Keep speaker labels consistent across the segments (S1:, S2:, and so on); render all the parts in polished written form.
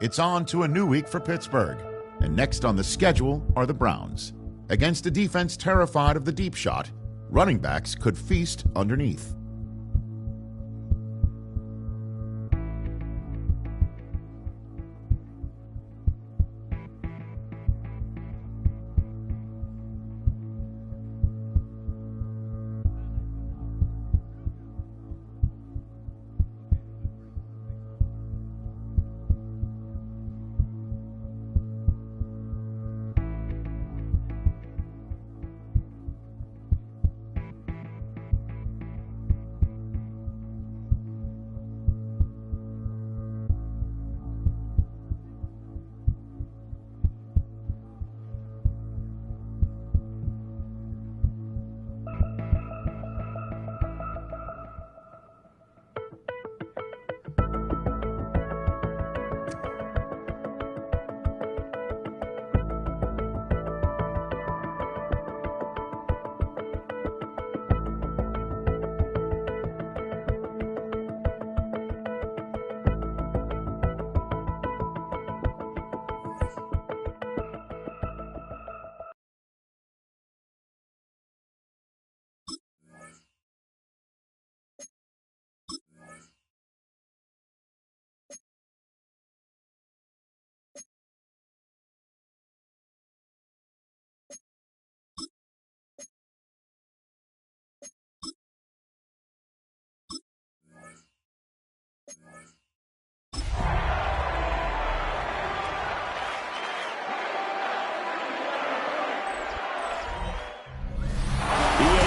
S1: It's on to a new week for Pittsburgh, and next on the schedule are the Browns. Against a defense terrified of the deep shot, running backs could feast underneath.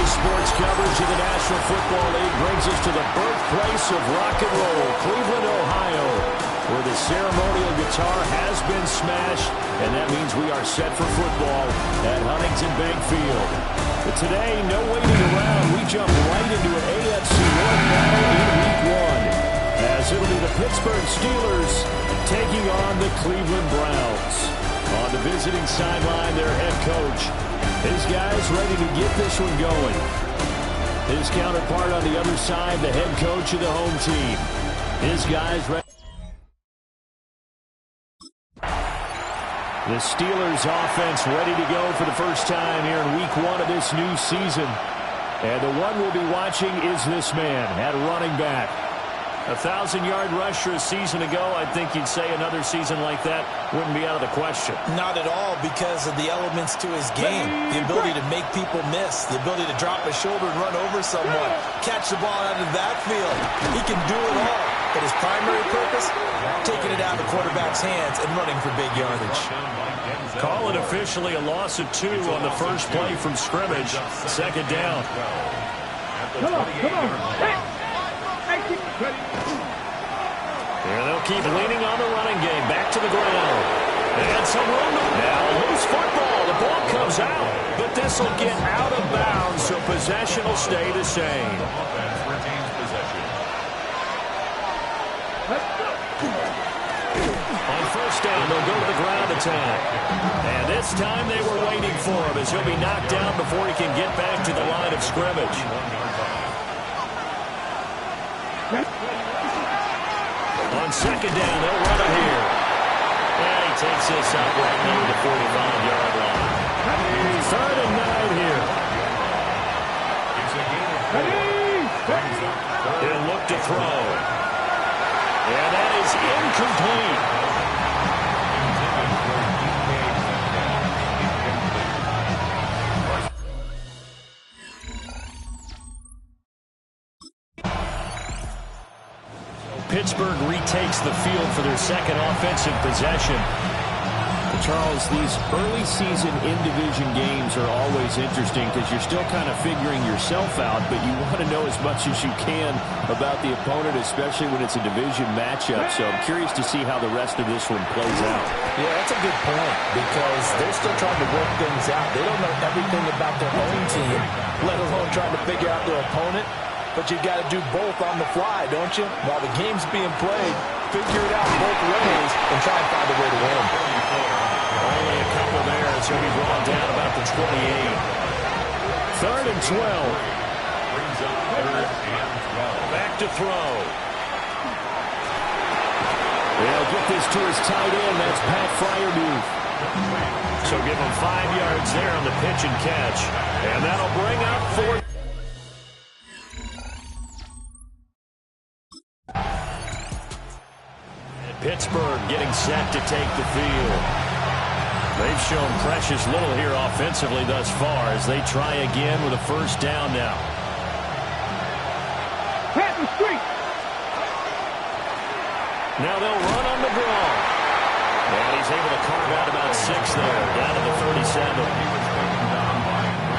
S2: Sports coverage of the National Football League brings us to the birthplace of rock and roll, Cleveland, Ohio, where the ceremonial guitar has been smashed, and that means we are set for football at Huntington Bank Field. But today, no waiting around. We jump right into an AFC North battle in Week 1, as it'll be the Pittsburgh Steelers taking on the Cleveland Browns. On the visiting sideline, their head coach. His guys ready to get this one going. His counterpart on the other side, the head coach of the home team. His guys ready. The Steelers offense ready to go for the first time here in Week 1 of this new season. And the one we'll be watching is this man at running back. 1,000-yard rusher a season ago. I think you'd say another season like that wouldn't be out of the question.
S3: Not at all, because of the elements to his game. The ability to make people miss. The ability to drop a shoulder and run over someone. Catch the ball out of the backfield. He can do it all. But his primary purpose, taking it out of the quarterback's hands and running for big yardage.
S2: Call it officially a loss of 2 on the first play from scrimmage. Second down.
S4: Come on.
S2: Here they'll keep leaning on the running game. Back to the ground. And some room. Now loose football. The ball comes out. But this will get out of bounds, so possession will stay the same. On first down, they'll go to the ground attack. And this time they were waiting for him, as he'll be knocked down before he can get back to the line of scrimmage. On second down, they'll run it here. And he takes this out right near the 45-yard line. 3rd and 9 here. He'll look to throw. And that is incomplete. Pittsburgh retakes the field for their second offensive possession. Charles, these early season in-division games are always interesting because you're still kind of figuring yourself out, but you want to know as much as you can about the opponent, especially when it's a division matchup. So I'm curious to see how the rest of this one plays out.
S3: Yeah, that's a good point, because they're still trying to work things out. They don't know everything about their own team, let alone trying to figure out their opponent. But you got to do both on the fly, don't you? While the game's being played, figure it out both ways and try and find a way to win.
S2: Only a couple there as he'll be brought down about the 28. 3rd and 12. Back to throw. They'll get this to his tight end. That's Pat Fryermuth. So give him 5 yards there on the pitch and catch. And that'll bring up 4th. Pittsburgh getting set to take the field. They've shown precious little here offensively thus far as they try again with a first down now. Now they'll run on the draw. And he's able to carve out about 6 there, down to the 37.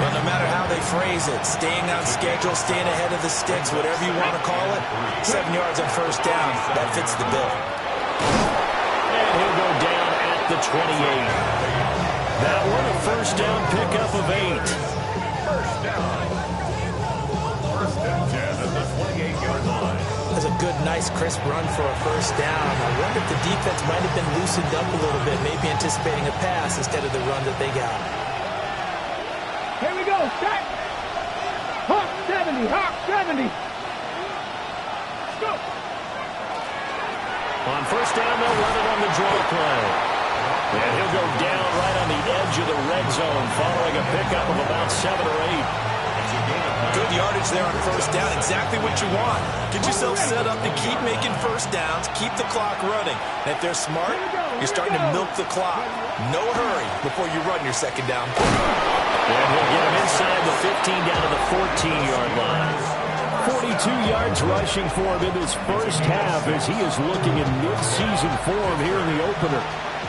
S3: Well, no matter how they phrase it, staying on schedule, staying ahead of the sticks, whatever you want to call it, 7 yards on first down, that fits the bill.
S2: And he'll go down at the 28. That one a first down pickup of 8.
S4: First down. First and 10 at the 28-yard line.
S3: That's a good, nice, crisp run for a first down. I wonder if the defense might have been loosened up a little bit, maybe anticipating a pass instead of the run that they got.
S5: Here we go, set. Hawk 70, Hawk 70. Let's go.
S2: On first down, they'll run it on the draw play. And he'll go down right on the edge of the red zone following a pickup of about 7 or 8.
S3: Good yardage there on first down. Exactly what you want. Get yourself set up to keep making first downs, keep the clock running. And if they're smart, you're starting to milk the clock. No hurry before you run your second down.
S2: And he'll get him inside the 15 down to the 14-yard line. 42 yards rushing for him in this first half as he is looking in mid-season form here in the opener.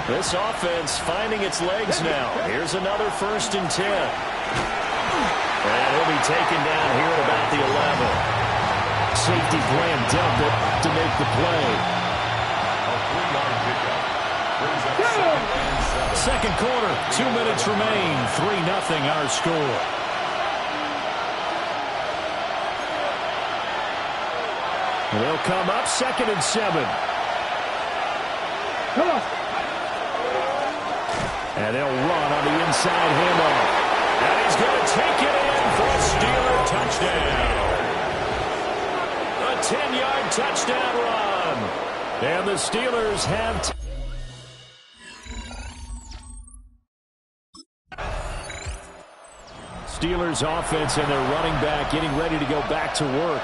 S2: This offense finding its legs now. Here's another 1st and 10. And he'll be taken down here at about the 11. Safety Graham dealt it to make the play.
S4: A 3-yard pickup. Brings up 2nd and 7.
S2: Second quarter, 2 minutes remain. 3-0 our score. They'll come up 2nd and 7.
S5: Come on.
S2: And they'll run on the inside handoff. And he's going to take it in for a Steeler touchdown. A 10-yard touchdown run. And the Steelers have... Steelers offense and their running back getting ready to go back to work.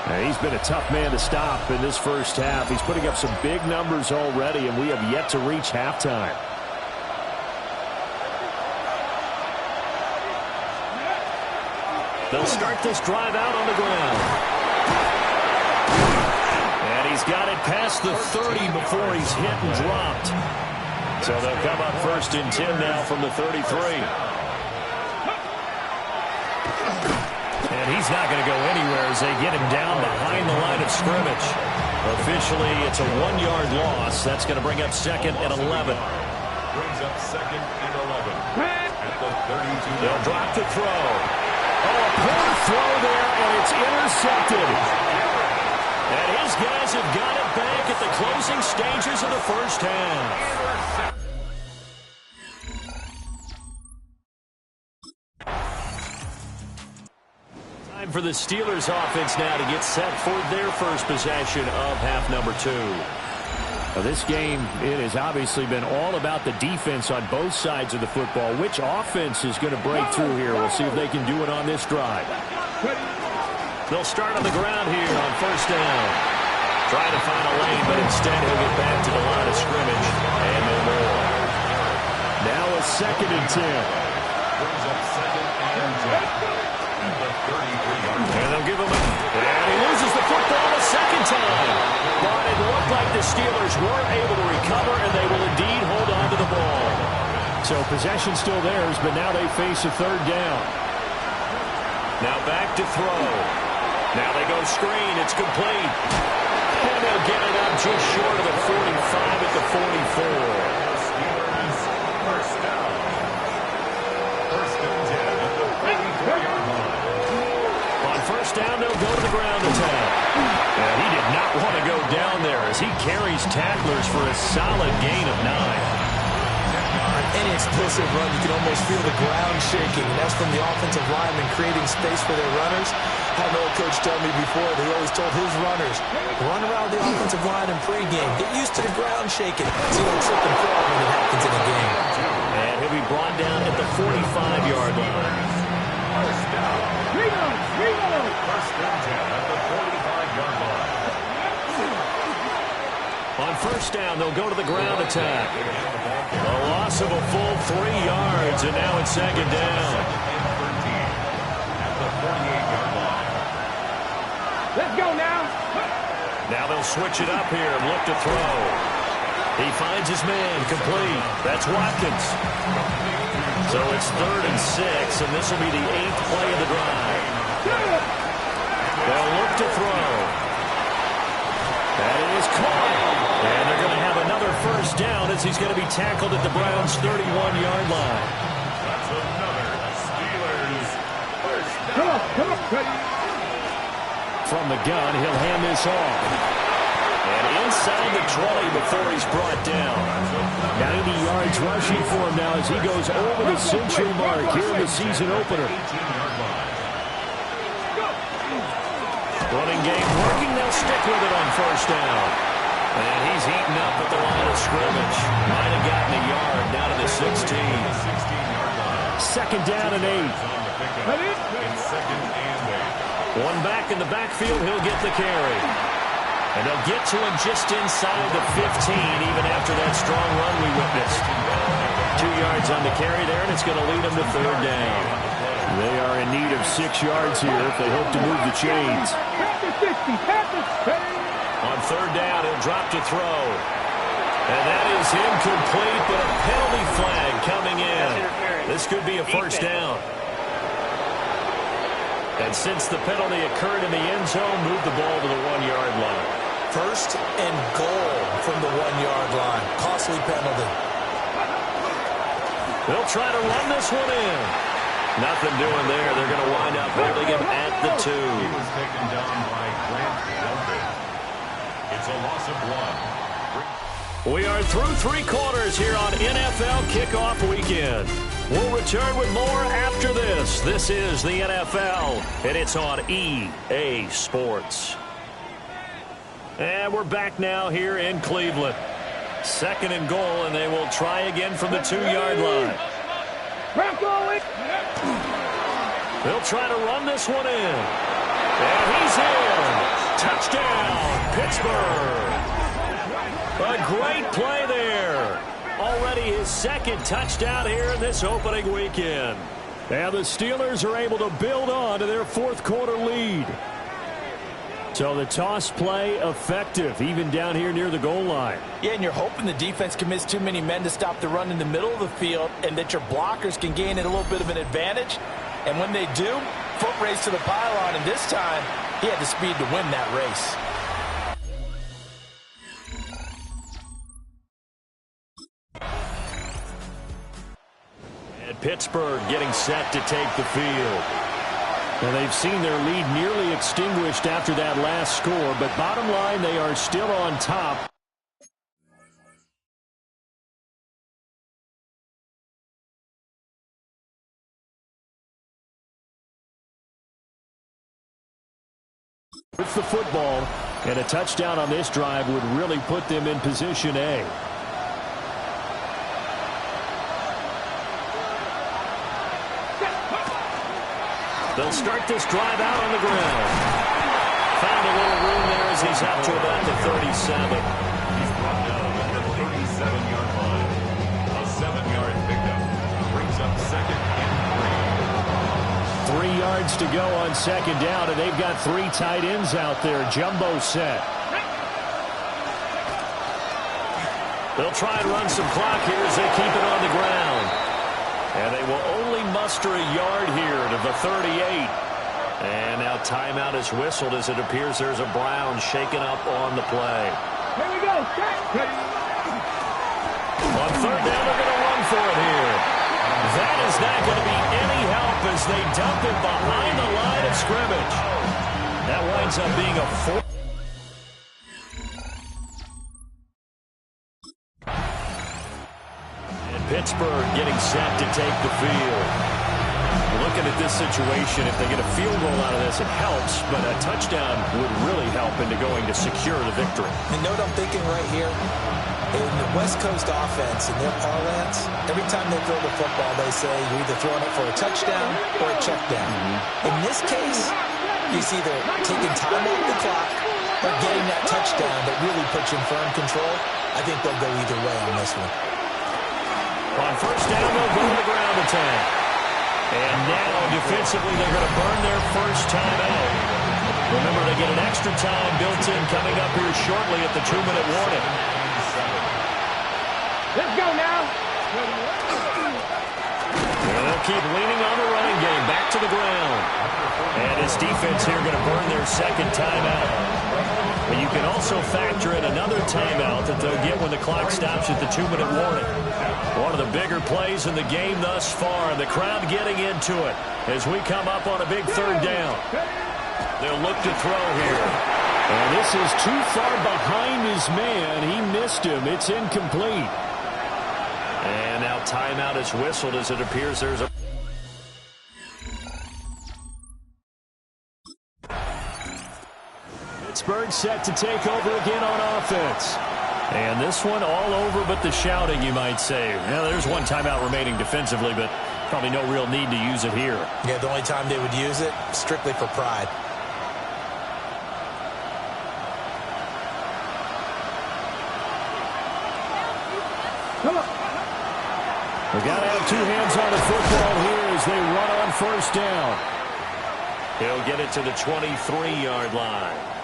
S2: And he's been a tough man to stop in this first half. He's putting up some big numbers already, and we have yet to reach halftime. They'll start this drive out on the ground. And he's got it past the 30 before he's hit and dropped. So they'll come up 1st and 10 now from the 33. And he's not going to go anywhere as they get him down behind the line of scrimmage. Officially, it's a 1-yard loss. That's going to bring up 2nd and 11.
S4: Brings up 2nd and 11. At the 32.
S2: They'll drop the throw. Oh, a poor throw there, and it's intercepted. And his guys have got it back at the closing stages of the first half. Time for the Steelers offense now to get set for their first possession of half number 2. Now, this game, it has obviously been all about the defense on both sides of the football. Which offense is going to break through here? We'll see if they can do it on this drive. They'll start on the ground here on first down. Trying to find a lane, but instead he'll get back to the line of scrimmage. And no more. Now a 2nd and 10.
S4: Brings up 2nd and 10. At the 33-yard line.
S2: And they'll give him a... And he loses the football a second time. But it looked like the Steelers were able to recover, and they will indeed hold on to the ball. So possession still theirs, but now they face a 3rd down. Now back to throw. Now they go screen. It's complete. And they'll get it up just short of the 45 at the 44.
S4: Steelers first down. 1st and 10 at the 33-yard line.
S2: On first down, they'll go to the ground attack. And he did not want to go down there as he carries tacklers for a solid gain of 9.
S4: 10 yards
S3: Any explosive run, you can almost feel the ground shaking, and that's from the offensive linemen creating space for their runners. I had an old coach tell me before, he always told his runners, run around the offensive line in pregame. Get used to the ground shaking so you don't trip and fall when it happens in a game.
S2: And he'll be brought down at the 45-yard line.
S4: First down. First and 10 at the 45-yard line.
S2: On first down, they'll go to the ground attack. A loss of a full 3 yards, and now it's second down.
S4: At the 48-yard line.
S5: Let's go now.
S2: Now they'll switch it up here and look to throw. He finds his man, complete. That's Watkins. So it's 3rd and 6, and this will be the 8th play of the drive. They'll look to throw. That is caught. And they're going to have another first down as he's going to be tackled at the Browns' 31-yard line.
S4: That's another Steelers first down.
S5: Come on.
S2: From the gun, he'll hand this off. And inside the 20 before he's brought down. 90 yards rushing for him now as he goes over the century mark here in the season opener. Running game working. They'll stick with it on first down. And he's eaten up at the line of scrimmage. Might have gotten a yard down to the 16. Second down and 8. One back in the backfield. He'll get the carry. And they'll get to him just inside the 15, even after that strong run we witnessed. 2 yards on the carry there, and it's going to lead them to third down. They are in need of 6 yards here if they hope to move the chains. On third down, he'll drop to throw. And that is incomplete, but a penalty flag coming in. This could be a first down. And since the penalty occurred in the end zone, move the ball to the 1-yard line.
S3: First and goal from the 1-yard line. Costly penalty.
S2: They'll try to run this one in. Nothing doing there. They're going to wind up holding him at the 2.
S4: He was taken down by Grant Delpit. It's a loss of 1.
S2: We are through 3 quarters here on NFL Kickoff Weekend. We'll return with more after this. This is the NFL, and it's on EA Sports. And we're back now here in Cleveland. Second and goal, and they will try again from the 2-yard line. They'll try to run this one in. And he's in. Touchdown, Pittsburgh. A great play there. Already his second touchdown here in this opening weekend. And the Steelers are able to build on to their 4th quarter lead. So the toss play effective, even down here near the goal line.
S3: Yeah, and you're hoping the defense commits too many men to stop the run in the middle of the field and that your blockers can gain a little bit of an advantage. And when they do, foot race to the pylon, and this time he had the speed to win that race.
S2: And Pittsburgh getting set to take the field. And they've seen their lead nearly extinguished after that last score, but bottom line, they are still on top. With the football, and a touchdown on this drive would really put them in position A. They'll start this drive out on the ground. Found a little room there as he's out to about the 37.
S4: He's brought down at the 37-yard line. A 7-yard pickup brings up second and
S2: 3 yards to go on second down, and they've got 3 tight ends out there. Jumbo set. They'll try and run some clock here as they keep it on the ground. And they will only muster a yard here to the 38. And now timeout is whistled as it appears there's a Brown shaken up on the play.
S5: Here we go.
S2: On third down, they're going to run for it here. That is not going to be any help as they dump it behind the line of scrimmage. That winds up being a 4. Pittsburgh getting set to take the field. Looking at this situation, if they get a field goal out of this, it helps, but a touchdown would really help into going to secure the victory.
S3: You know what I'm thinking right here? In the West Coast offense, in their parlance, every time they throw the football, they say you're either throwing it for a touchdown or a check down. In this case, he's either taking time off the clock or getting that touchdown that really puts you in firm control. I think they'll go either way on this one.
S2: On first down, they'll go to the ground attack. And now, defensively, they're going to burn their first time out. Remember, they get an extra time built in coming up here shortly at the 2-minute warning.
S5: Let's go now.
S2: And they'll keep leaning on the running game. Back to the ground. And his defense here going to burn their second timeout. But you can also factor in another timeout that they'll get when the clock stops at the 2-minute warning. One of the bigger plays in the game thus far. The crowd getting into it as we come up on a big third down. They'll look to throw here.
S6: And this is too far behind his man. He missed him. It's incomplete.
S2: And now timeout is whistled as it appears there's a...
S6: Pittsburgh set to take over again on offense.
S2: And this one all over but the shouting, you might say. Now, there's one timeout remaining defensively, but probably no real need to use it here.
S3: Yeah, the only time they would use it, strictly for pride.
S5: Come on.
S6: We got to have two hands on the football here as they run on first down.
S2: He'll get it to the 23-yard line.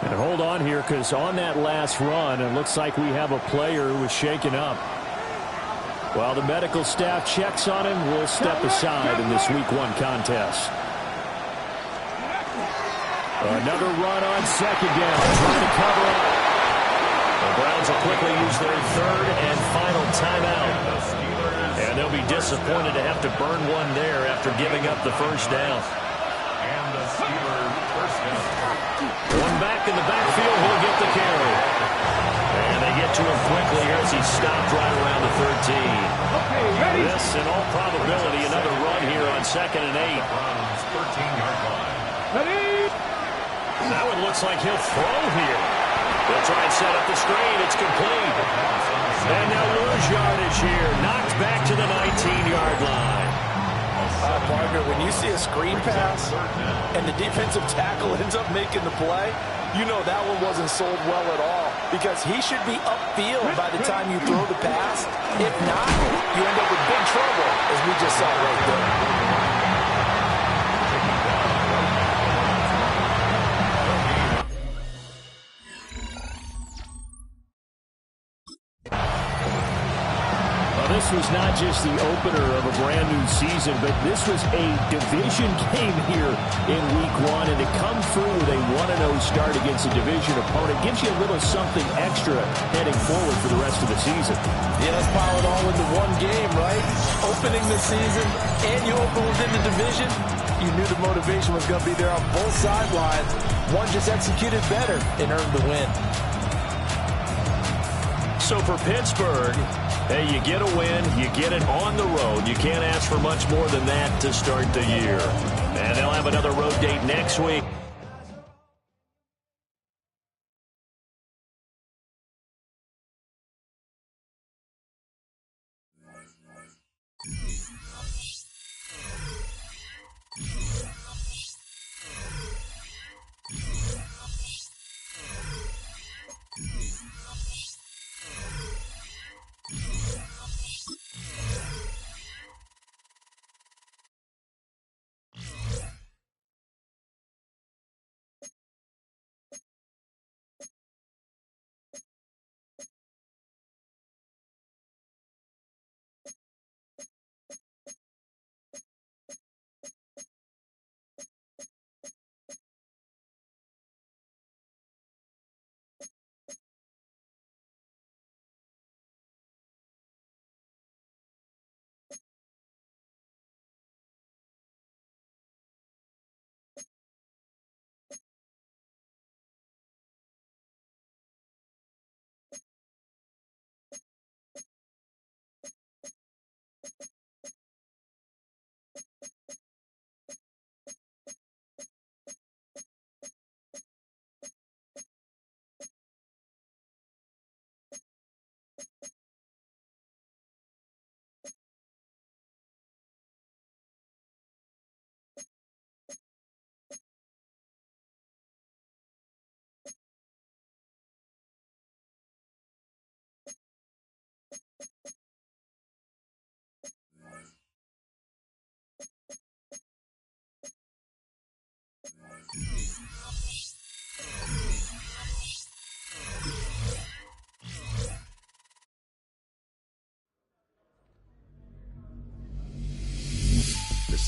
S6: And hold on here, because on that last run, it looks like we have a player who was shaken up. While the medical staff checks on him, we'll step aside in this Week 1 contest. Another run on second down, trying to cover up.
S2: The Browns will quickly use their third and final timeout. And they'll be disappointed to have to burn one there after giving up the first down.
S4: And the Steelers first down.
S2: One back in the backfield, he'll get the carry. And they get to him quickly here as he stopped right around the 13.
S5: Okay, ready?
S2: This, in all probability, another run here on 2nd and 8.
S4: Browns 13-yard line.
S5: Ready?
S2: That one looks like he'll throw here. They'll try and set up the screen. It's complete. And they'll lose yardage here. Knocked back to the 19-yard line.
S3: Partner, when you see a screen pass and the defensive tackle ends up making the play, you know that one wasn't sold well at all, because he should be upfield by the time you throw the pass. If not, you end up with big trouble, as we just saw right there.
S6: This was not just the opener of a brand new season, but this was a division game here in Week 1, and to come through with a 1-0 start against a division opponent gives you a little something extra heading forward for the rest of the season.
S3: Yeah, let's pile it all into one game, right? Opening the season, and you open within the division. You knew the motivation was going to be there on both sidelines. One just executed better and earned the win.
S2: So for Pittsburgh, hey, you get a win, you get it on the road. You can't ask for much more than that to start the year. And they'll have another road date next week.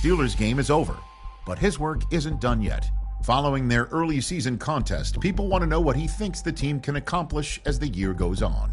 S1: Steelers game is over, but his work isn't done yet. Following their early season contest, people want to know what he thinks the team can accomplish as the year goes on.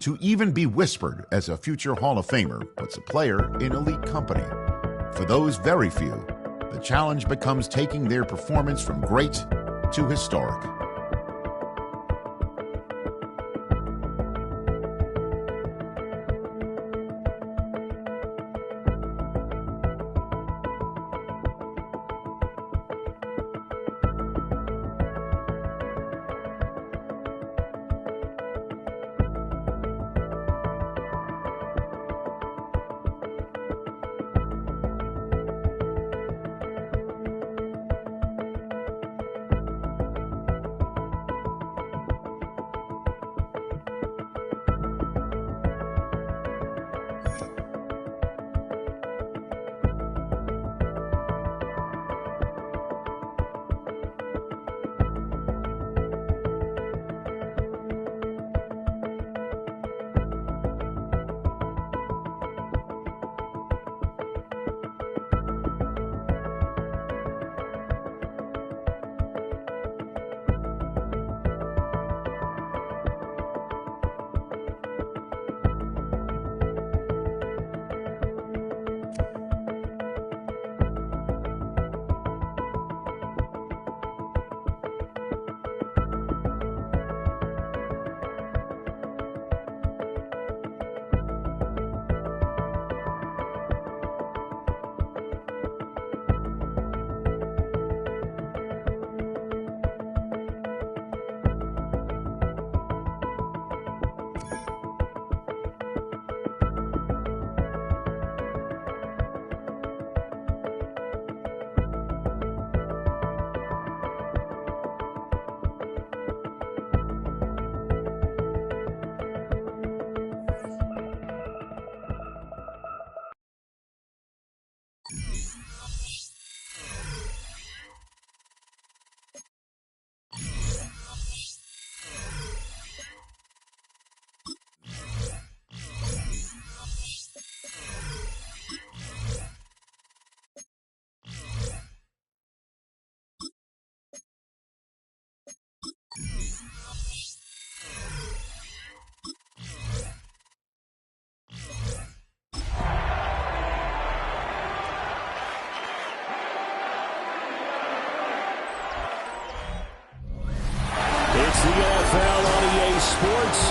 S1: To even be whispered as a future Hall of Famer puts a player in elite company. For those very few, the challenge becomes taking their performance from great to historic.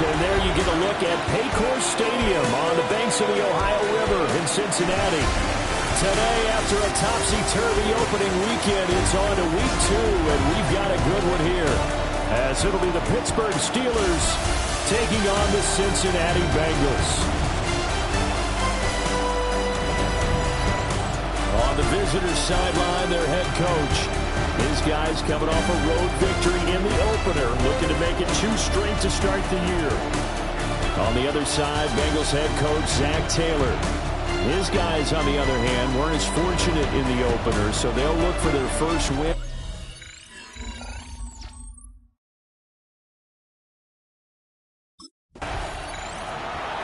S6: and there you get a look at Paycor Stadium on the banks of the Ohio River in Cincinnati. Today, after a topsy-turvy opening weekend, it's on to week 2, and we've got a good one here, as it'll be the Pittsburgh Steelers taking on the Cincinnati Bengals. On the visitors' sideline, their head coach. His guys coming off a road victory in the opener, looking to make it 2 straight to start the year. On the other side, Bengals head coach Zach Taylor. His guys, on the other hand, weren't as fortunate in the opener, so they'll look for their first win.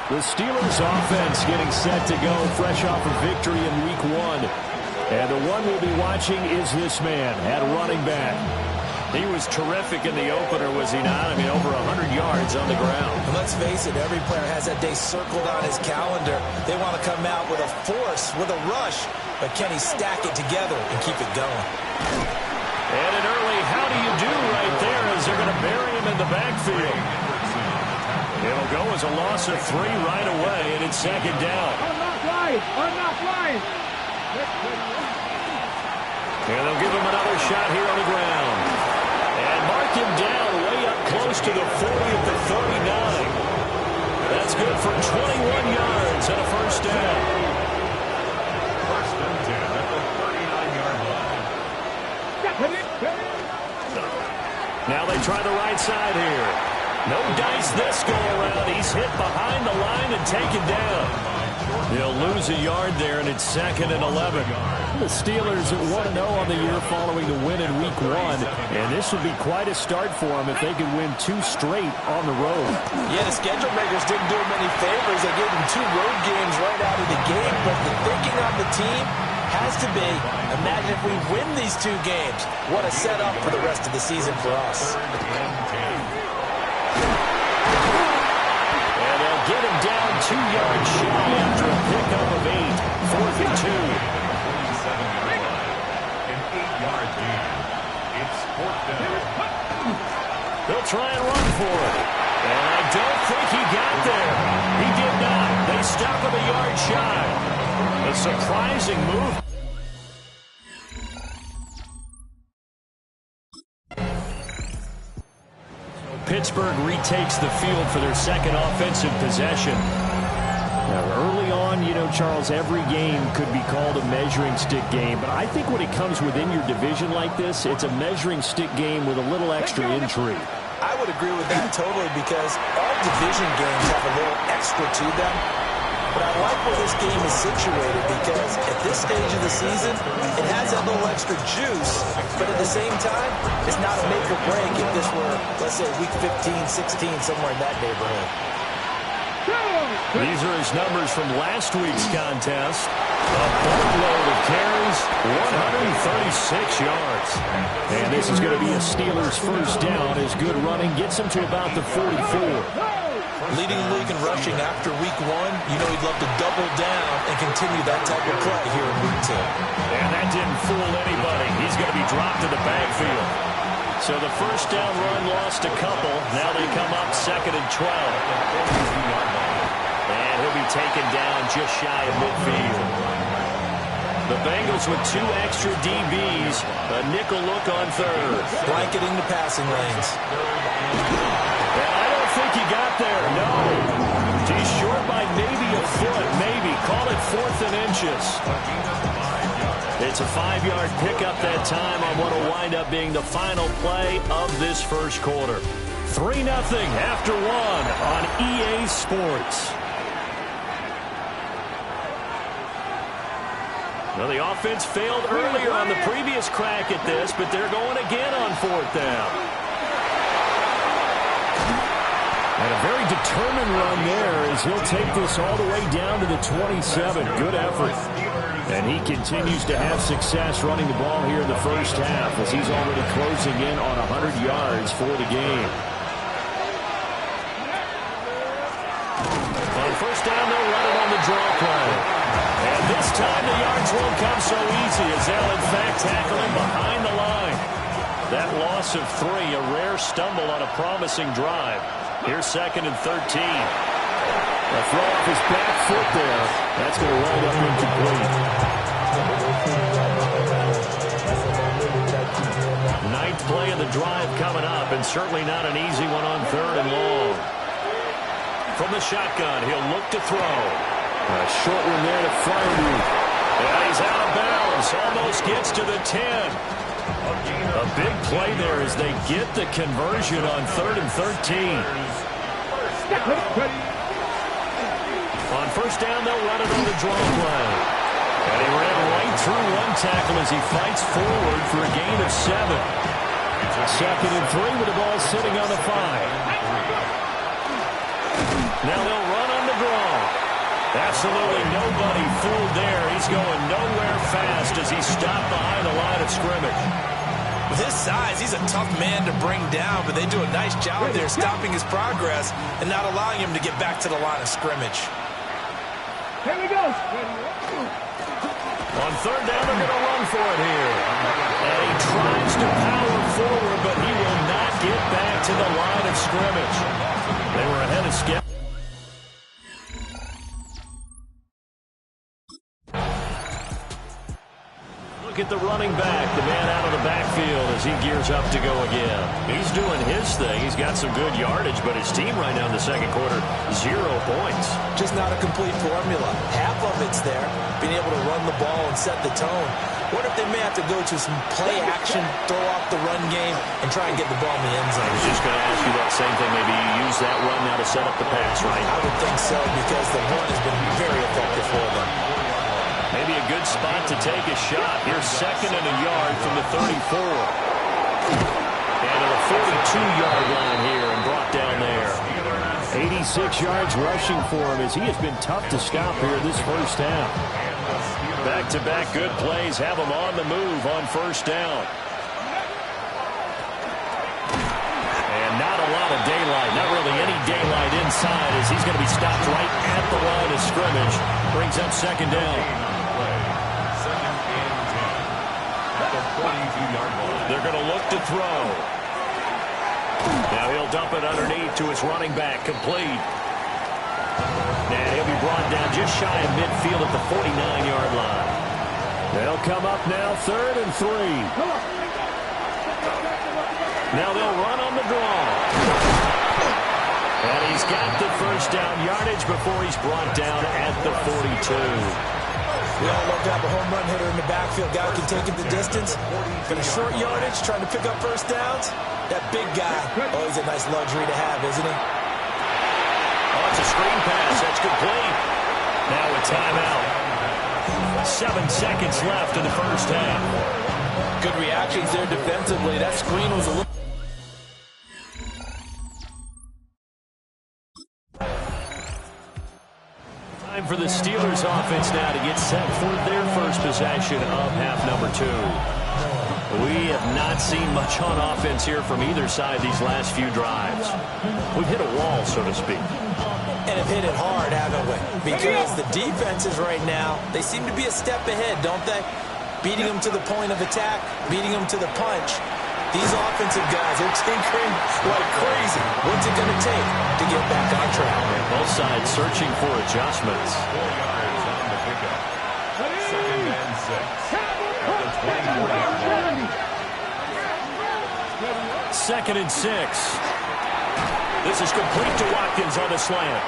S6: The Steelers offense getting set to go fresh off a victory in week 1. And the one we'll be watching is this man at running back. He was terrific in the opener, was he not? I mean, over 100 yards on the ground.
S3: And let's face it, every player has that day circled on his calendar. They want to come out with a force, with a rush. But can he stack it together and keep it going?
S6: And an early how do you do right there as they're going to bury him in the backfield. It'll go as a loss of 3 right away, and it's second down.
S5: I'm not flying.
S6: And they'll give him another shot here on the ground. And mark him down way up close to the 40 at the 39. That's good for 21 yards and a first down.
S4: First and 10 at the 39-yard line.
S6: Now they try the right side here. No dice this go around. He's hit behind the line and taken down. They'll lose a yard there, and it's second and 11. The Steelers at 1-0 on the year following the win in week 1. And this would be quite a start for them if they could win 2 straight on the road.
S3: Yeah, the schedule makers didn't do them any favors. They gave them 2 road games right out of the gate. But the thinking on the team has to be, imagine if we win these 2 games. What a setup for the rest of the season for us.
S6: Get him down 2 yards shy after a pickup of 8. 4th and 2.
S4: 27-yard line. An 8-yard gain. It's 4th down.
S6: They'll try and run for it. And I don't think he got there. He did not. They stop him a yard shy. A surprising move. Pittsburgh retakes the field for their second offensive possession. Now, early on, Charles, every game could be called a measuring stick game. But I think when it comes within your division like this, it's a measuring stick game with a little extra intrigue.
S3: I would agree with that totally because all division games have a little extra to them. But I like where this game is situated because at this stage of the season, it has that little extra juice, but at the same time, it's not a make or break if this were, let's say, week 15, 16, somewhere in that neighborhood.
S6: These are his numbers from last week's contest. A boatload of carries, 136 yards. And this is going to be a Steelers first down as good running gets him to about the 44.
S3: Leading the league in rushing after week 1, he'd love to double down and continue that type of play here in week 2.
S6: And that didn't fool anybody. He's going to be dropped to the backfield. So the first down run lost a couple. Now they come up second and 12. And he'll be taken down just shy of midfield. The Bengals with 2 extra DBs. A nickel look on third.
S3: Blanketing the passing lanes.
S6: And I don't think he got there, no. He's short by maybe a foot, maybe. Call it 4th and inches. It's a 5-yard pickup that time on what will wind up being the final play of this first quarter. 3-0 after 1 on EA Sports. Well, the offense failed earlier on the previous crack at this, but they're going again on 4th down. And a very determined run there as he'll take this all the way down to the 27. Good effort. And he continues to have success running the ball here in the first half as he's already closing in on 100 yards for the game. On first down, they'll run it on the draw play. And this time the yards won't come so easy as they'll in fact tackle him behind the line. That loss of 3, a rare stumble on a promising drive.
S2: Here's 2nd and 13.
S6: A throw off his back foot there. That's going to wind up incomplete.
S2: 9th play of the drive coming up, and certainly not an easy one on 3rd and long. From the shotgun, he'll look to throw.
S6: A short one there to Freiermuth.
S2: And he's out of bounds. Almost gets to the 10. A big play there as they get the conversion on 3rd and 13. On 1st down, they'll run it on the draw play. And he ran right through one tackle as he fights forward for a gain of 7.
S6: 2nd and 3 with the ball sitting on the 5.
S2: Now they'll run on the draw. Absolutely nobody fooled there. He's going nowhere fast as he's stopped behind the line of scrimmage.
S3: With his size, he's a tough man to bring down, but they do a nice job there stopping his progress and not allowing him to get back to the line of scrimmage.
S5: Here we go.
S2: On 3rd down, they're going to run for it here. And he tries to power forward, but he will not get back to the line of scrimmage. They were ahead of schedule. Look at the running back, the man out of the backfield as he gears up to go again. He's doing his thing. He's got some good yardage, but his team right now in the 2nd quarter, 0 points.
S3: Just not a complete formula. Half of it's there, being able to run the ball and set the tone. What if they may have to go to some play action, throw off the run game, and try and get the ball in the end zone?
S2: I was just going to ask you that same thing. Maybe you use that run now to set up the pass, right?
S3: I would think so, because the run has been very effective for them.
S2: Maybe a good spot to take a shot. Here's 2nd and a yard from the 34. And to the 42-yard line here and brought down there.
S6: 86 yards rushing for him as he has been tough to stop here this 1st half.
S2: Back-to-back good plays have him on the move on 1st down. And not a lot of daylight, not really any daylight inside as he's going to be stopped right at the line of scrimmage. Brings up 2nd down. They're going to look to throw. Now he'll dump it underneath to his running back, complete. And he'll be brought down just shy of midfield at the 49-yard line.
S6: They'll come up now 3rd and 3.
S2: Now they'll run on the draw. And he's got the 1st down yardage before he's brought down at the 42.
S3: We all love to have a home run hitter in the backfield. Guy who can take it the distance. Got a short yardage, trying to pick up 1st downs. That big guy, always a nice luxury to have, isn't he?
S2: Oh, it's a screen pass. That's complete. Now a timeout. 7 seconds left in the 1st half.
S3: Good reactions there defensively. That screen was a little...
S2: Time for the Steelers offense now to get set for their first possession of half number 2. We have not seen much on offense here from either side these last few drives. We've hit a wall, so to speak.
S3: And have hit it hard, haven't we? Because the defenses right now, they seem to be a step ahead, don't they? Beating them to the point of attack, beating them to the punch. These offensive guys are tinkering like crazy. What's it going to take to get back on track?
S2: Both sides searching for adjustments.
S4: 4 yards on the pickup. 2nd and 6. At the 24-yard line.
S2: 2nd and 6. This is complete to Watkins on the slant.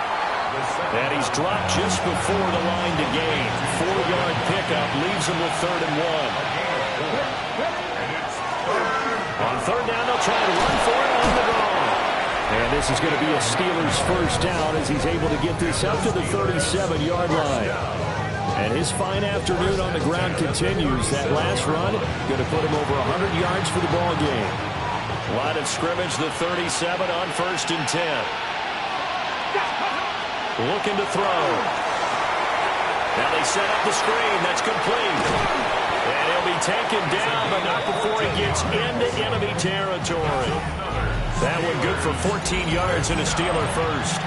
S2: And he's dropped just before the line to gain. 4-yard pickup leaves him with 3rd and 1. On 3rd down, they'll try to run for it on the draw.
S6: And this is going to be a Steelers 1st down as he's able to get this up to the 37-yard line. And his fine afternoon on the ground continues. That last run going to put him over 100 yards for the ball game.
S2: Line of scrimmage, the 37 on 1st and 10. Looking to throw. Now they set up the screen. That's complete. And he'll be taken down, but not before he gets into enemy territory. That one good for 14 yards and a Steeler 1st.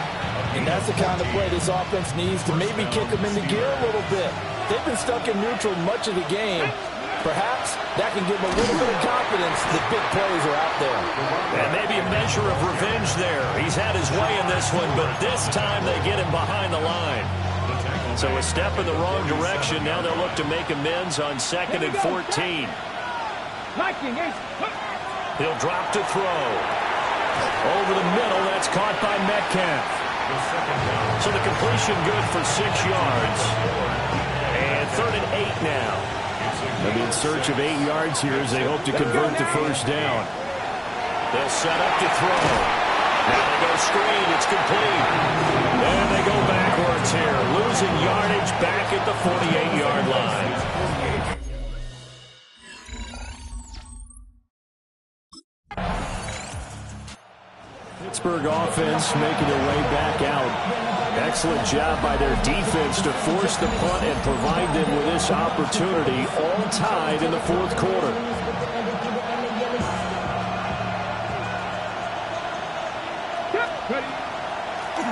S3: And that's the kind of play this offense needs to maybe kick them into gear a little bit. They've been stuck in neutral much of the game. Perhaps that can give him a little bit of confidence that big plays are out there.
S2: And maybe a measure of revenge there. He's had his way in this one, but this time they get him behind the line. So a step in the wrong direction. Now they'll look to make amends on 2nd and 14. He'll drop to throw. Over the middle, that's caught by Metcalf. So the completion good for 6 yards. And 3rd and 8 now. They'll be in search of 8 yards here as they hope to convert the first down. They'll set up to throw. Now they go screen. It's complete. And they go backwards here. Losing yardage back at the 48-yard line. Pittsburgh offense making their way back out. Excellent job by their defense to force the punt and provide them with this opportunity, all tied in the 4th quarter.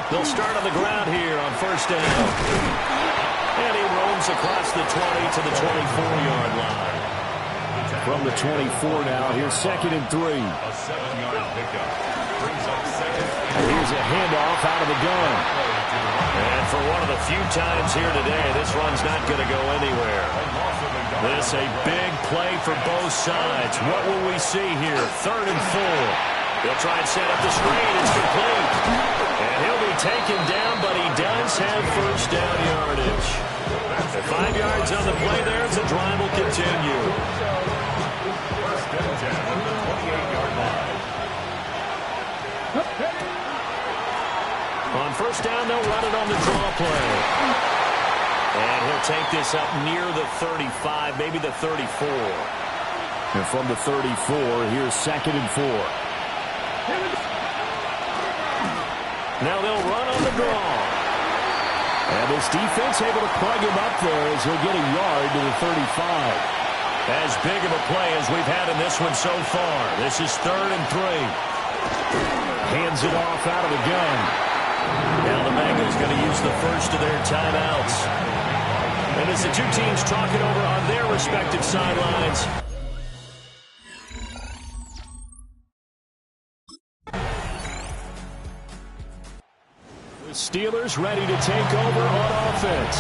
S2: They'll start on the ground here on 1st down. And he roams across the 20 to the 24-yard line. From the 24 now, here's 2nd and 3.
S4: A 7-yard pickup. Brings up 2nd.
S2: And here's a handoff out of the gun. And for one of the few times here today, this run's not going to go anywhere. This a big play for both sides. What will we see here? 3rd and 4. He'll try and set up the screen. It's complete. And he'll be taken down, but he does have first down yardage. 5 yards on the play there as the drive will continue.
S4: First and 10 on the 28-yard line.
S2: On 1st down, they'll run it on the draw play. And he'll take this up near the 35, maybe the 34. And from the 34, here's 2nd and 4. Now they'll run on the draw. And this defense able to plug him up there as he'll get a yard to the 35. As big of a play as we've had in this one so far. This is 3rd and 3. Hands it off out of the gun. Now the Bengals going to use the first of their timeouts. And as the two teams talk it over on their respective sidelines. The Steelers ready to take over on offense.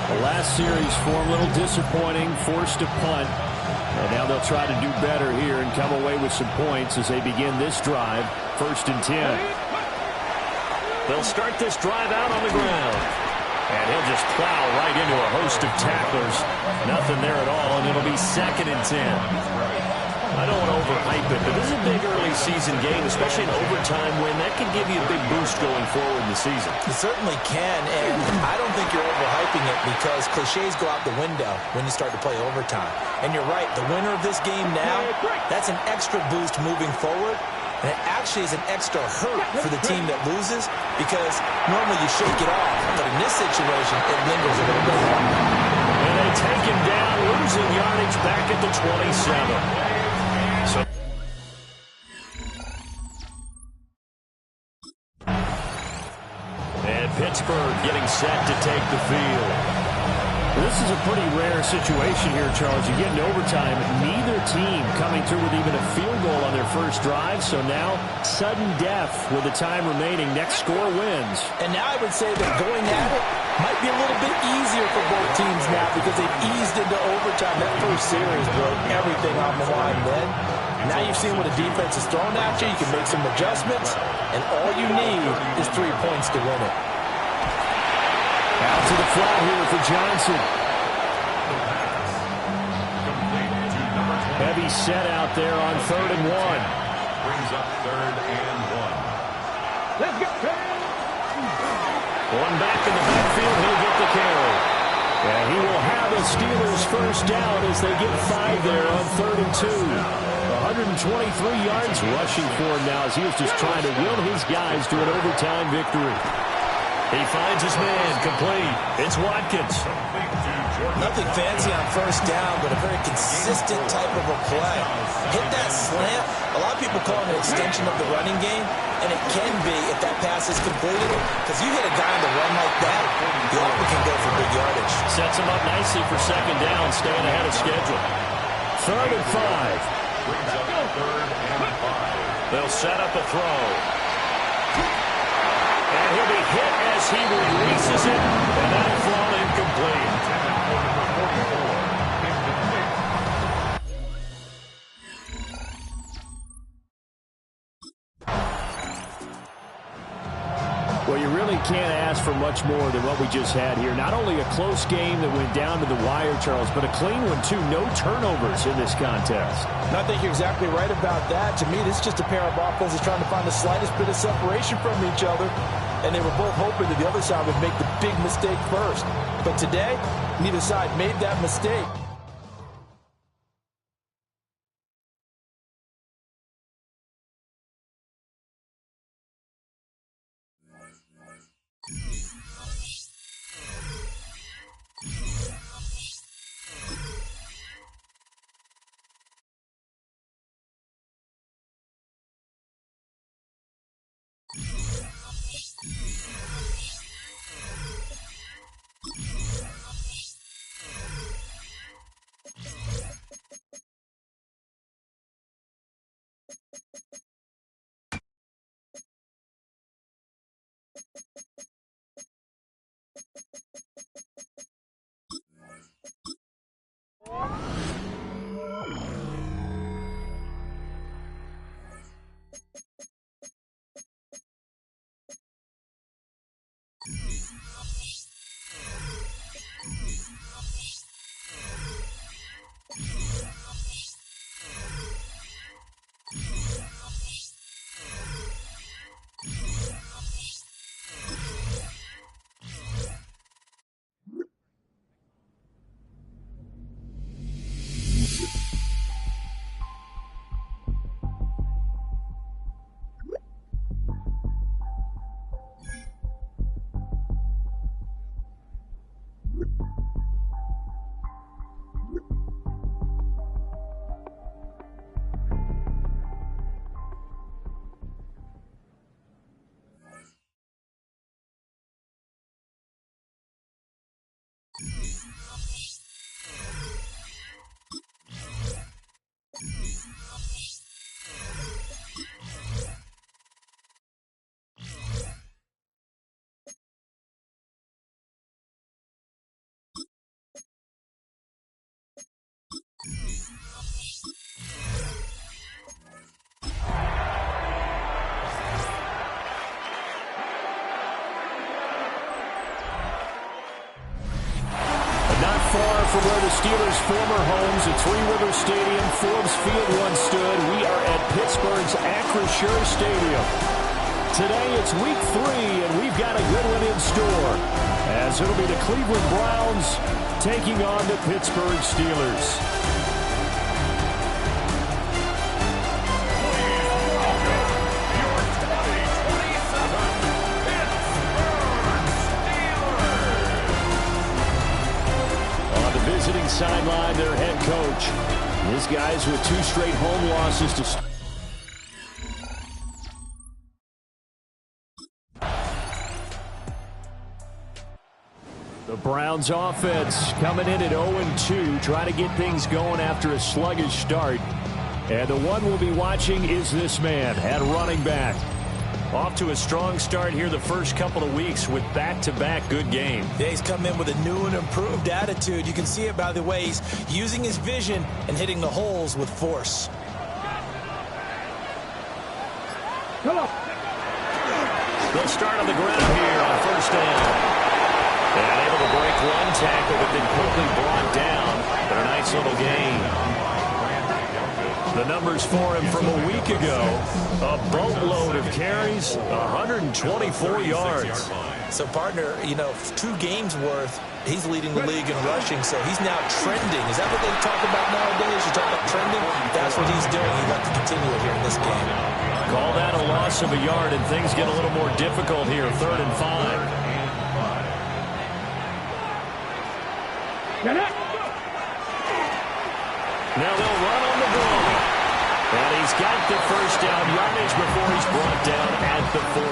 S2: The last series for them a little disappointing, forced to punt. And now they'll try to do better here and come away with some points as they begin this drive. 1st and 10. They'll start this drive out on the ground. And he'll just plow right into a host of tacklers. Nothing there at all, and it'll be 2nd and 10. I don't want to overhype it, but this is a big early season game, especially an overtime win. That can give you a big boost going forward in the season.
S3: It certainly can, and I don't think you're overhyping it because cliches go out the window when you start to play overtime. And you're right, the winner of this game now, that's an extra boost moving forward. And it actually is an extra hurt for the team that loses because normally you shake it off. But in this situation, it lingers a little bit longer.
S2: And they take him down, losing yardage back at the 27. So and Pittsburgh getting set to take the field. This is a pretty rare situation here, Charles. You get in overtime, neither team coming through with even a field goal on their first drive. So now, sudden death with the time remaining. Next score wins.
S3: And now I would say that going at it might be a little bit easier for both teams now because they've eased into overtime. That first series broke everything on the line then. Now you've seen what a defense is thrown at you. You can make some adjustments, and all you need is 3 points to win it.
S2: Out to the flat here for Johnson. Heavy set out there on 3rd and 1.
S4: Brings up 3rd and 1.
S5: Let's go.
S2: One back in the backfield, he'll get the carry. And he will have a Steelers first down as they get 5 there on 3rd and 2. 123 yards rushing for him now as he was just trying to will his guys to an overtime victory. He finds his man, complete. It's Watkins.
S4: Complete to
S3: Nothing fancy on first down, but a very consistent type of a play. Hit that slant. A lot of people call it an extension of the running game, and it can be if that pass is completed, because you hit a guy on the run like that, you often can go for big yardage.
S6: Sets him up nicely for second down, staying ahead of schedule. 3rd and 5.
S4: Brings up 3rd and 5.
S2: They'll set up a throw. And he'll be hit as he releases it, and that'll fall incomplete.
S6: Well, you really can't ask for much more than what we just had here. Not only a close game that went down to the wire, Charles, but a clean one, too. No turnovers in this contest.
S3: And I think you're exactly right about that. To me, this is just a pair of offenses trying to find the slightest bit of separation from each other. And they were both hoping that the other side would make the big mistake first. But today, neither side made that mistake.
S6: Far from where the Steelers' former homes at Three River Stadium, Forbes Field once stood, we are at Pittsburgh's Acrisure Stadium. Today it's week 3, and we've got a good one in store, as it'll be the Cleveland Browns taking on the Pittsburgh Steelers. Visiting sideline, their head coach. These guys with 2 straight home losses to the Browns offense coming in at 0-2, trying to get things going after a sluggish start. And the one we'll be watching is this man at running back.
S2: Off to a strong start here the first couple of weeks with back-to-back good games.
S3: Yeah, he's come in with a new and improved attitude. You can see it by the way he's using his vision and hitting the holes with force.
S6: They'll start on the ground here on first down. And able to break one tackle, but then quickly brought down. But a nice little gain. The numbers for him from a week ago, a boatload of carries, 124 yards.
S3: So, partner, 2 games worth, he's leading the league in rushing, so he's now trending. Is that what they talk about nowadays? You talk about trending? That's what he's doing. He'd like to continue it here in this game.
S6: Call that a loss of a yard, and things get a little more difficult here, 3rd and 5.
S2: Now they'll run on the ball. And he's got the first down yardage before he's brought down at the 42.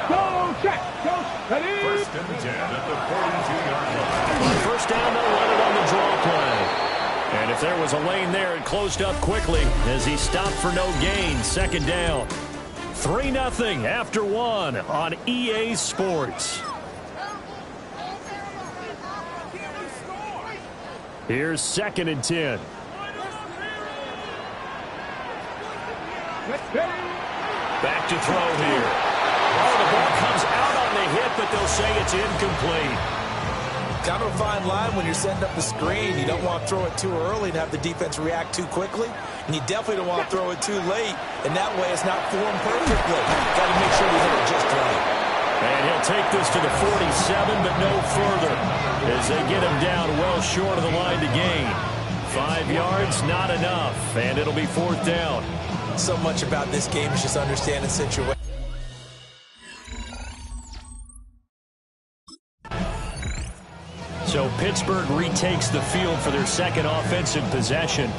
S5: Go, check. Go, ready.
S4: First and 10 at the 42-yard line.
S2: On first down, they'll run it on the draw play. And if there was a lane there, it closed up quickly as he stopped for no gain. Second down. 3-0 after one on EA Sports. Here's second and 10. Back to throw here. Oh, the ball comes out on the hit, but they'll say it's incomplete.
S3: Kind of a fine line when you're setting up the screen. You don't want to throw it too early and have the defense react too quickly. And you definitely don't want to throw it too late. And that way it's not formed perfectly. Got to make sure you hit it just right.
S2: And he'll take this to the 47, but no further as they get him down well short of the line to gain. 5 yards, not enough, and it'll be fourth down.
S3: So much about this game is just understanding situation.
S2: So Pittsburgh retakes the field for their second offensive possession.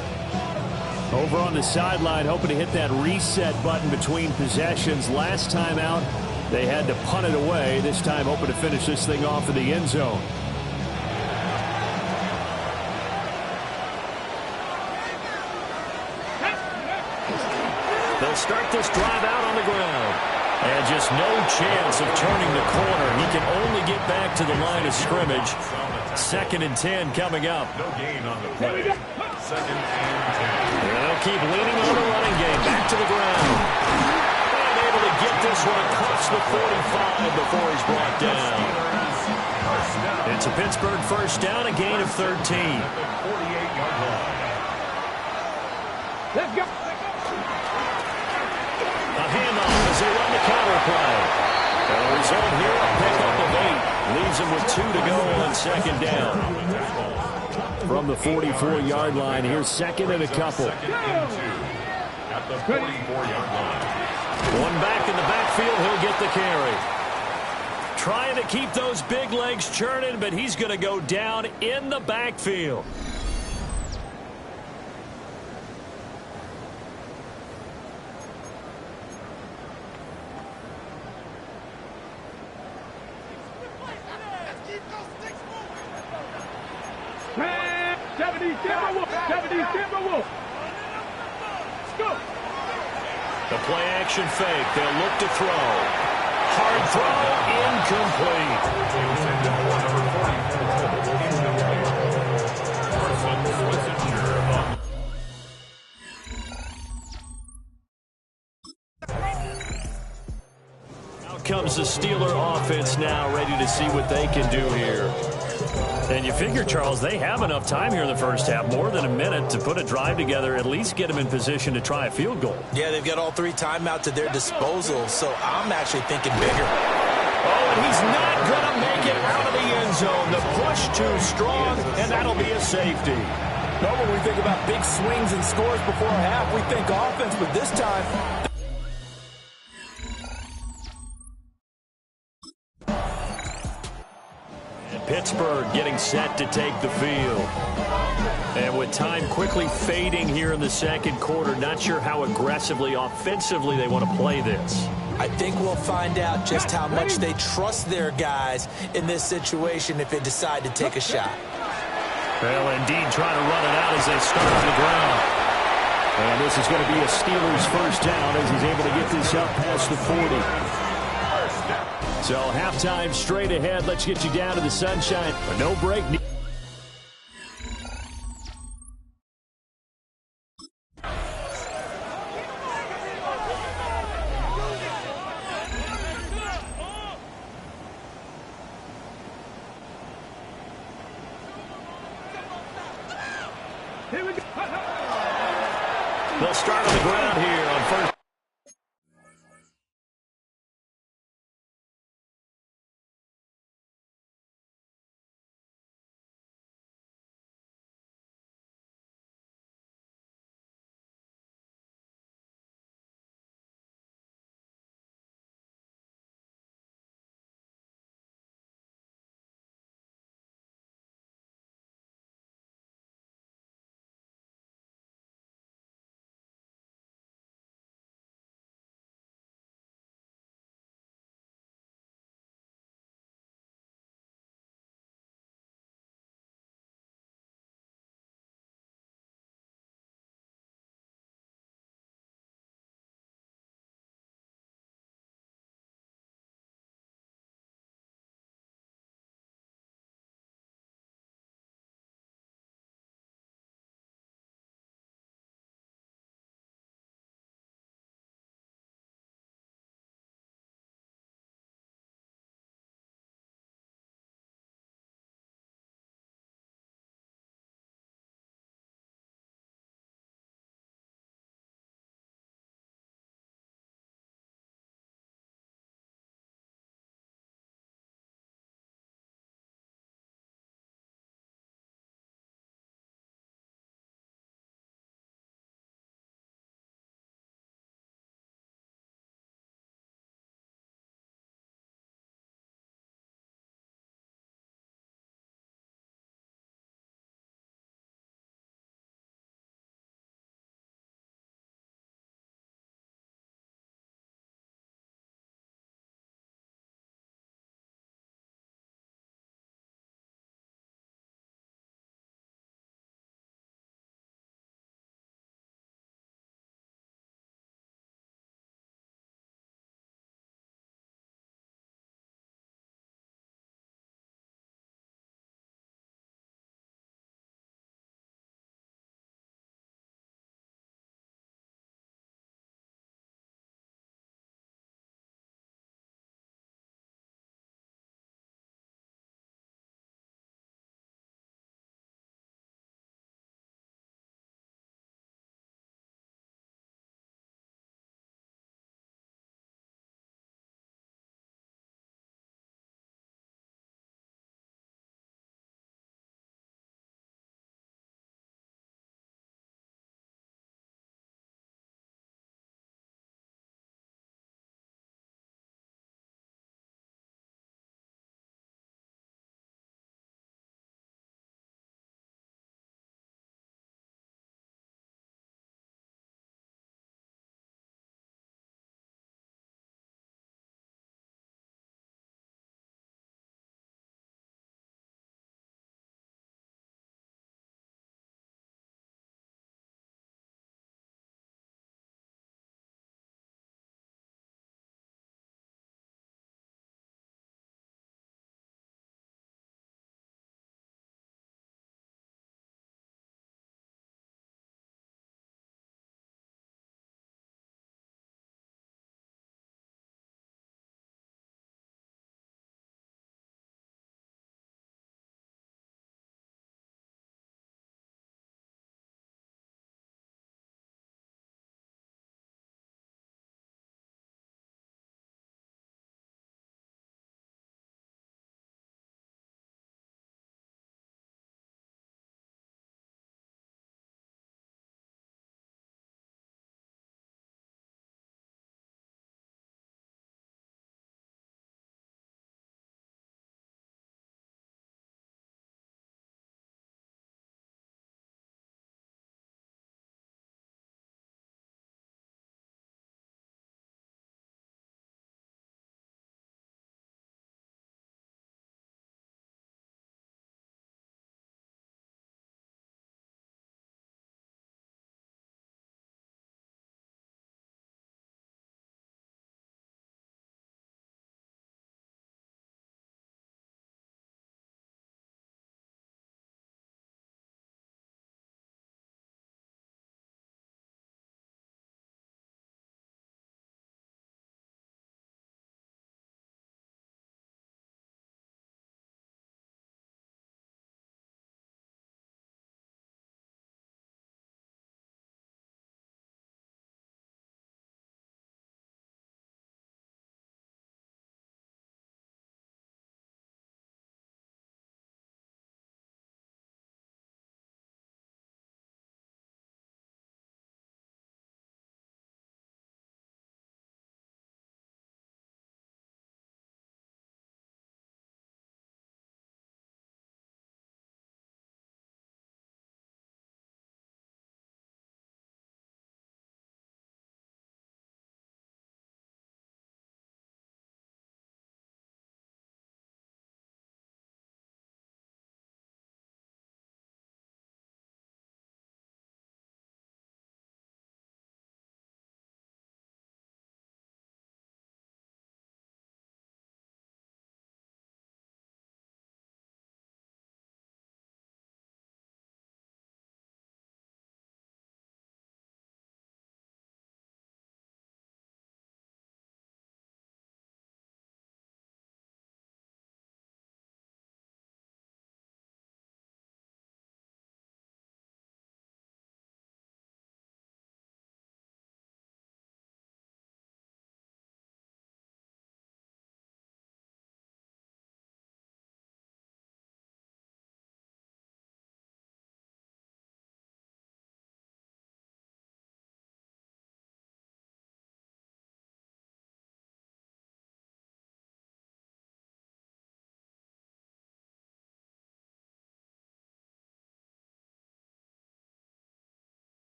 S2: Over on the sideline, hoping to hit that reset button between possessions. Last time out, they had to punt it away. This time, hoping to finish this thing off in the end zone. They'll start this drive out on the ground. And just no chance of turning the corner. He can only get back to the line of scrimmage. Second and 10 coming up.
S4: No gain on the play. Second and 10.
S2: And they'll keep leaning on the running game. Back to the ground. And able to get this one across the 45 before he's brought down. It's a Pittsburgh first down, a gain of 13.
S4: 48-yard line.
S5: Let's go.
S2: A handoff as they run the counter play. And the result here, a pickup of 8. Leaves them with 2 to go on second down. From the 44-yard line, here's second and a couple.
S4: Second and 2 at the 44-yard line.
S2: One back in the backfield, he'll get the carry. Trying to keep those big legs churning, but he's going to go down in the backfield. The play action fake. They'll look to throw. Hard throw, incomplete. Out comes the Steeler offense now, ready to see what they can do here. And you figure, Charles, they have enough time here in the first half, more than a minute, to put a drive together, at least get them in position to try a field goal.
S3: Yeah, they've got all 3 timeouts at their disposal, so I'm actually thinking bigger.
S2: Oh, and he's not going to make it out of the end zone. The push too strong, and that'll be a safety.
S3: No, when we think about big swings and scores before a half, we think offense, but this time...
S2: Pittsburgh getting set to take the field. And with time quickly fading here in the second quarter, not sure how aggressively, offensively they want to play this.
S3: I think we'll find out just how much they trust their guys in this situation if they decide to take a shot.
S2: Well, indeed, trying to run it out as they start on the ground. And this is going to be a Steelers first down as he's able to get this up past the 40. So halftime straight ahead. Let's get you down to the sunshine. A no break. They'll start on the ground here on first.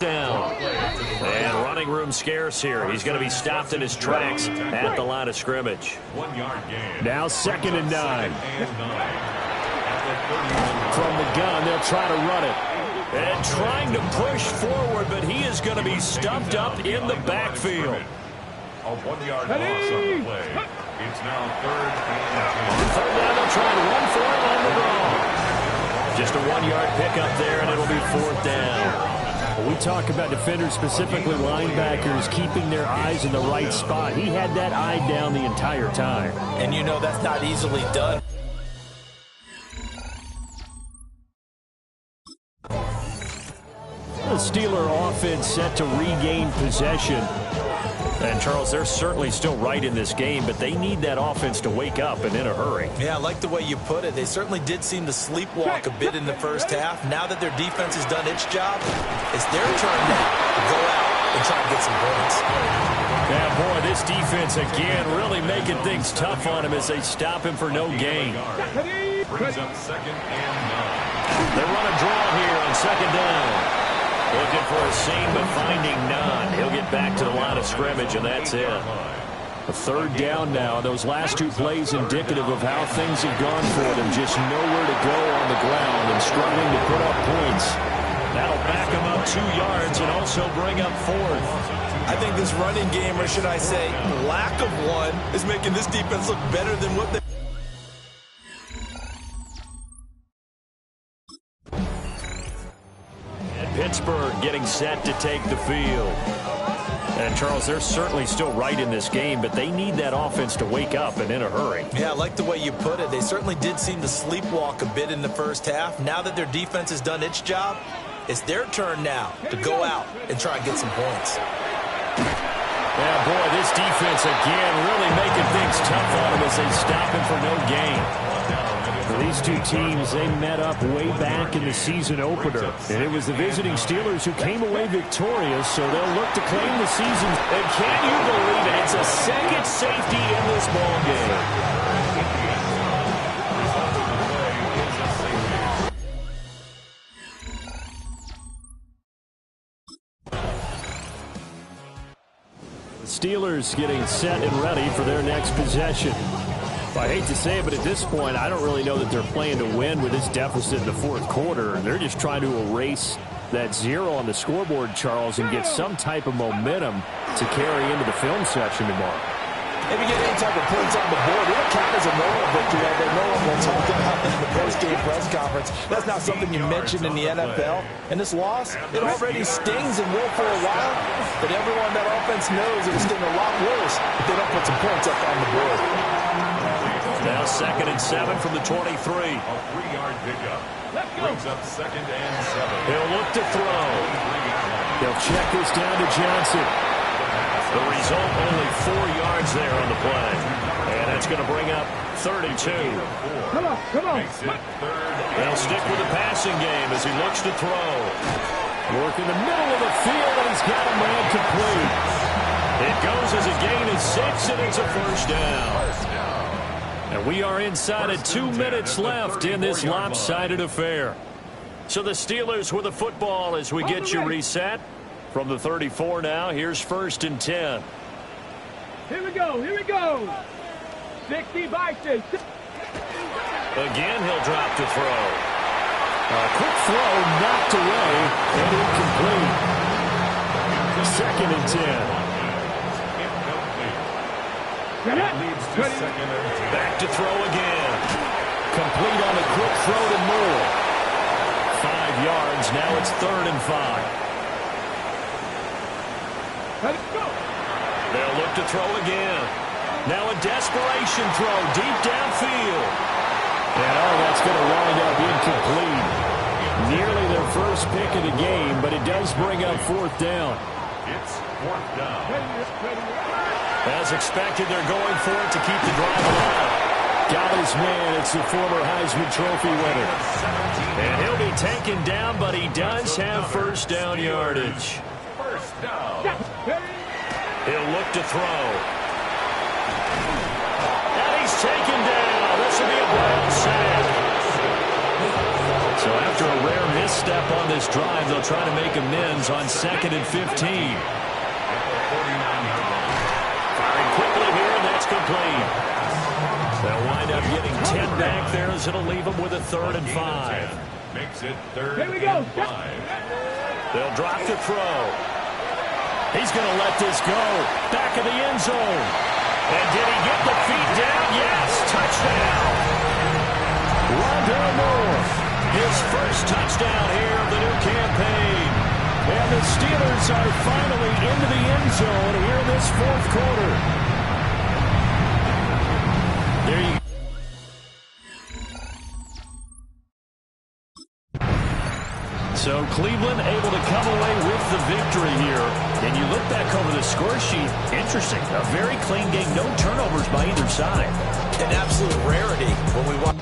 S2: down. And running room scarce here. He's going to be stopped in his tracks at the line of scrimmage.
S4: 1 yard gain.
S6: Now 2nd and 9.
S2: From the gun, they'll try to run it. And trying to push forward, but he is going to be stumped up in the backfield.
S4: A 1 yard loss on the play. It's now 3rd and 10.
S2: Third down, they'll try to run for it on the draw. Just a 1 yard pickup there, and it'll be 4th down.
S6: We talk about defenders, specifically linebackers, keeping their eyes in the right spot. He had that eye down the entire time.
S3: And you know that's not easily done.
S6: The Steeler offense set to regain possession.
S2: And, Charles, they're certainly still right in this game, but they need that offense to wake up and in a hurry.
S3: Yeah, I like the way you put it. They certainly did seem to sleepwalk a bit in the first half. Now that their defense has done its job, it's their turn now to go out and try to get some points.
S2: Yeah, boy, this defense, again, really making things tough on him as they stop him for no gain.
S4: Brings up 2nd and 9.
S2: They run a draw here on 2nd down. Looking for a seam, but finding none. He'll get back to the line of scrimmage, and that's it.
S6: A 3rd down now. Those last 2 plays indicative of how things have gone for them. Just nowhere to go on the ground and struggling to put up points.
S2: That'll back them up 2 yards and also bring up 4th.
S3: I think this running game, or should I say lack of one, is making this defense look better than what they...
S2: Pittsburgh getting set to take the field. And, Charles, they're certainly still right in this game, but they need that offense to wake up and in a hurry.
S3: Yeah, I like the way you put it. They certainly did seem to sleepwalk a bit in the first half. Now that their defense has done its job, it's their turn now to go out and try and get some points.
S2: Yeah, boy, this defense, again, really making things tough on them as they stop him for no gain.
S6: These 2 teams, they met up way back in the season opener. And it was the visiting Steelers who came away victorious, so they'll look to claim the season.
S2: And can you believe it? It's a second safety in this ball game.
S6: Steelers getting set and ready for their next possession. I hate to say it, but at this point, I don't really know that they're playing to win with this deficit in the 4th quarter. They're just trying to erase that 0 on the scoreboard, Charles, and get some type of momentum to carry into the film section tomorrow.
S3: If you get any type of points on the board, it'll count as a moral victory, although no one will talk about that in the post-game press conference. That's not something you mentioned in the NFL. And this loss, it already stings and will for a while, but everyone that offense knows it will sting a lot worse if they don't put some points up on the board.
S2: Now 2nd and 7 from the 23.
S4: A 3-yard pickup. Brings up 2nd and 7.
S2: He'll look to throw.
S6: They'll check this down to Johnson.
S2: The result, only 4 yards there on the play. And that's going to bring up 32.
S5: Come on.
S4: Makes it 3rd.
S2: They'll stick with the passing game as he looks to throw.
S6: Work in the middle of the field, and he's got a man complete.
S2: It goes as a gain of 6, and it's a 1st down. And we are inside of 2 minutes left in this lopsided affair. So the Steelers with the football as we get you reset. From the 34 now, here's 1st and 10.
S5: Here we go. 60 by 6.
S2: Again, he'll drop to throw.
S6: A quick throw knocked away and incomplete. 2nd and 10.
S4: That leads to 2nd and 10.
S2: Back to throw again. Complete on a quick throw to Moore. 5 yards. Now it's 3rd and 5.
S5: Let's go.
S2: They'll look to throw again. Now a desperation throw deep downfield.
S6: And that's going to wind up incomplete. Nearly their first pick of the game, but it does bring up 4th down.
S4: It's 4th down.
S2: As expected, they're going for it to keep the drive alive.
S6: Got his man. It's the former Heisman Trophy winner.
S2: And he'll be taken down, but he does have 1st down yardage.
S4: 1st down.
S2: He'll look to throw. And he's taken down. This will be a Brown sack. So after a rare misstep on this this drive, they'll try to make amends on 2nd and 15. Firing quickly here, and that's complete. They'll wind up getting 10 back there as it'll leave them with a 3rd and 5.
S4: Makes it 3rd
S5: Here we go.
S4: and 5.
S2: They'll drop to throw. He's going to let this go. Back of the end zone. And did he get the feet down? Yes, touchdown. Rondell Moore, his first touchdown here of the new campaign. And the Steelers are finally into the end zone here in this 4th quarter. There you go. So Cleveland able to come away with the victory here. And you look back over the score sheet, interesting. A very clean game, no turnovers by either side.
S3: An absolute rarity when we watch.